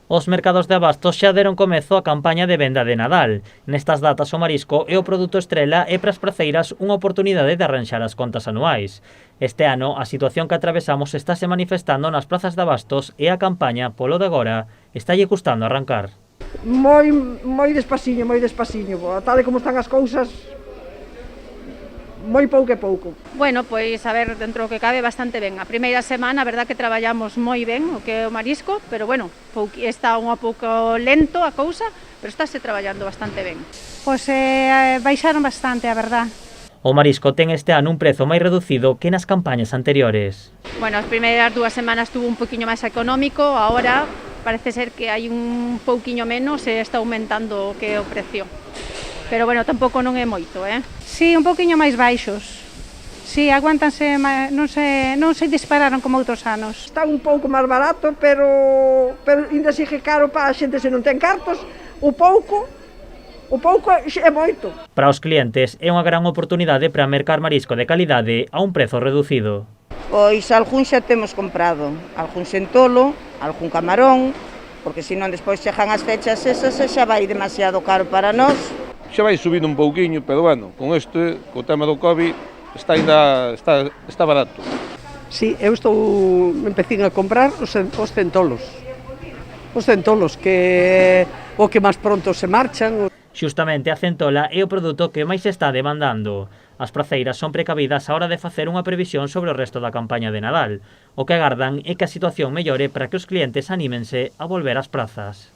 Os mercados de abastos xa deron comezo á campaña de venda de Nadal. Nestas datas o marisco é o produto estrela e para as praceiras unha oportunidade de arranxar as contas anuais. Este ano a situación que atravesamos estáse manifestando nas plazas de abastos e a campaña, polo de agora, estalle custando arrancar. Moi despasiño, tal e como están as cousas, moi pouco e pouco. Bueno, pois a ver, dentro do que cabe bastante ben. A primeira semana, a verdad que traballamos moi ben o que é o marisco, pero bueno, está un pouco lento a cousa, pero estáse traballando bastante ben. Pois baixaron bastante, a verdad. O marisco ten este ano un prezo máis reducido que nas campañas anteriores. Bueno, as primeiras 2 semanas estuvo un poquinho máis económico, agora parece ser que hai un pouquiño menos e está aumentando o que é o precio. Pero bueno, tampouco non é moito, Sí, un pouquiño máis baixos. Sí, aguántanse, non se dispararon como outros anos. Está un pouco máis barato, pero ainda sigue caro para a xente se non ten cartos. O pouco é moito. Para os clientes é unha gran oportunidade para mercar marisco de calidade a un prezo reducido. Pois algún xa temos comprado, algún sentolo, algún camarón, porque senón despois chegan as fechas esas e xa vai demasiado caro para nós. Xa vai subindo un pouquiño, pero bueno, con este, co tema do COVID, está barato. Si, eu empecín a comprar os centolos. Os centolos, que o que máis pronto se marchan. Xustamente a centola é o produto que máis se está demandando. As praceiras son precavidas á hora de facer unha previsión sobre o resto da campaña de Nadal. O que agardan é que a situación mellore para que os clientes anímense a volver ás prazas.